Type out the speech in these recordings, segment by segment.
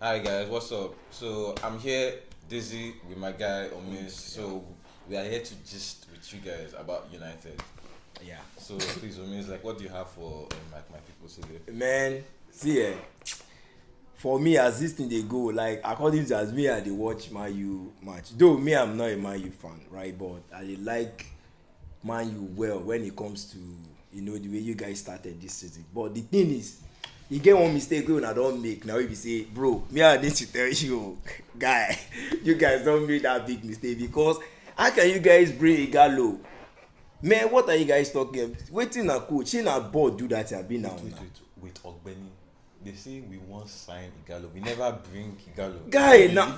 Hi guys, what's up? So I'm here, Dizzy, with my guy Omis. So we are here to gist with you guys about United. Yeah. So please, Omis, like, what do you have for my people today? Man, see for me as this thing they go, like according to as me I dey watch Man U match. Though me I'm not a Man U fan, right? But I dey like Man U well when it comes to the way you guys started this season. But the thing is, you get one mistake wey una don make now. If you say, bro, me I need to tell you, guy, you guys don't make that big mistake because how can you guys bring Ighalo? Man, what are you guys talking about? Wetin na coach? Shey na board do that abi now? Wait, Ogbeni. They say we won't sign Ighalo. We never bring Ighalo. Guy, na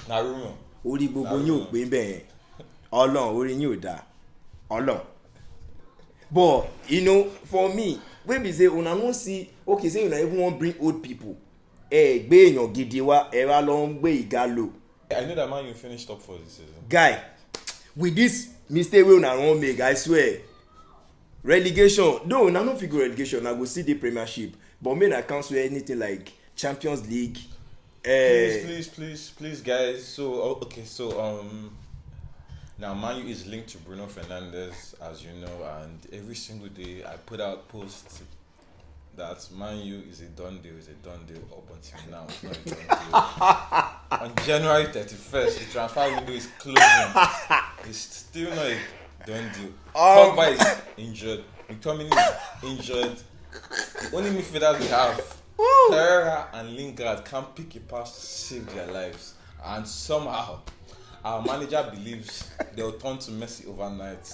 na rumour. orí gbogbo yín ò pé bẹ́ẹ̀ Ọlọ́run orí yín ò dáa Ọlọ́run. But for me, when we say una no see, okay, say una even wan bring old people, gbé èèyàn gidi wá, ẹ wá lọ ń gbé Ighalo. I know that Man U finished top 4 this season. Guy, with this mistake wey una wan make, I swear, relegation, though una no fit go relegation, na go see the Premiership, but make na cancel anything like Champions League. Please, guys. So now Man U is linked to Bruno Fernandes, as you know, and every single day I put out posts that Man U is a done deal, up until now. It's not a done deal. On January 31st, the transfer window is closing. It's still not a done deal. Pogba is injured. McTominay is injured. The only midfielders we have, Pereira and Lingard, can't pick a pass to save their lives. And somehow, our manager believes they'll turn to Messi overnight.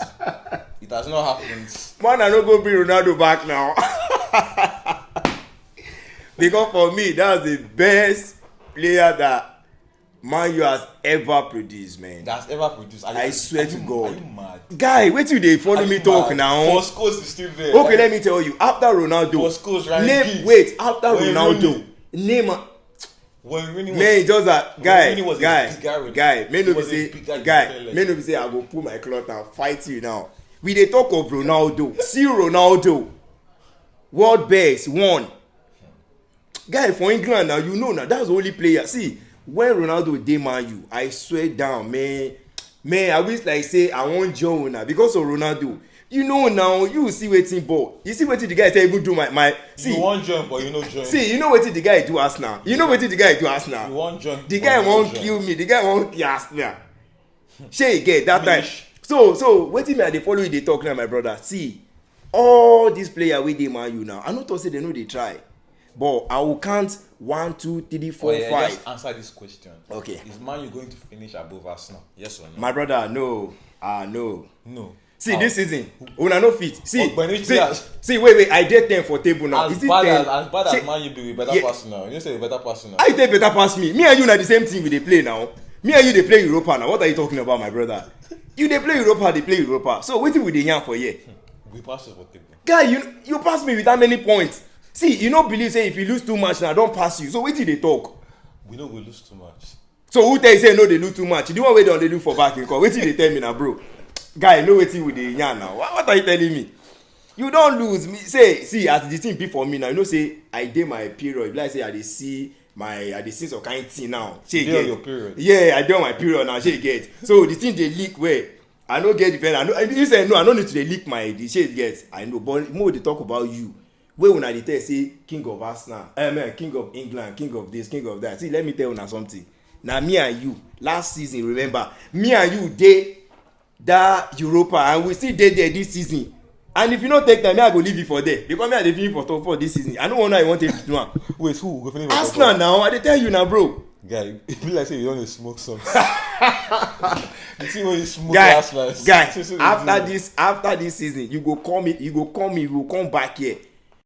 It has not happened. Man, I no go bring Ronaldo back now. Because for me, that's the best player that Man U has ever produced, man. That's ever produced. I swear to God. Are you mad? Guy, wait till they follow me talk mad? now. Bosco's is still there. Okay, let me tell you. After Ronaldo, Bosco's right. After Ronaldo, name a when Rooney was, man, just that guy, may no be say I go pull my cloth and fight you now. We dey talk of Ronaldo. See Ronaldo, world best one. Guy for England now, now that's the only player. See, when Ronaldo dey Man U, I swear down, man, I wish like say I wan join now because of Ronaldo. Now, you see Wetin ball. You see wetin the guy say even do my see. You wan join, but you no join. See, wetin the guy do us now. Wetin the guy do us now. You wan join. The guy won't kill me. The guy won't kill us now. Shey you get that time. So wetin me I dey follow you dey talk now, my brother. See, all these players wey dey Man U now, I no talk say they no dey try, but I will count 1, 2, 3, 4, 5. Just answer this question. Okay. Is Man U going to finish above Arsenal? Yes or no? My brother, no. No. No. See, this season, una no fit. See, wait. wait. I did 10 for table now. As bad as Man U be, we better pass now. You say we better pass now. I take better pass me. Me and you na the same team we dey play now. Me and you dey play Europa now. What are you talking about, my brother? You dey play Europa, they play Europa. So wetin we dey yarn for here? We pass for table. Guy, you pass me with that many points. See, you no believe say if you lose too much now, I don't pass you. So wetin dey talk? We know we lose too much. So who tell you say no they lose too much? The one wey don dey do for back in call. Wetin dey tell me now, bro? Guy, know wetin we dey yarn now. What are you telling me? You don lose me. See as the thing be for me now, you know say I dey my period. Like say I dey see some kind thing now. You dey on your period? Yeah, I dey on my period now. Shey you get. So the thing dey leak where I no get defend. You say no, I no need to dey leak my shey you get. I know, but more dey talk about you. Wey una dey tell say king of Arsenal, king of England, king of this, king of that. See, let me tell una something. Na me and you last season, remember, me and you dey that Europa and we still dey there this season. And if you no take time, I go leave you for there because me I dey finish for top 4 this season. I no wan know I wan take to do am. Wait, who go finish for Arsenal now? I dey tell you now, bro. Guy, e be like say you don dey smoke something. You see when you smoke guy, last night. Guy, after this season, you go call me, we will come back here.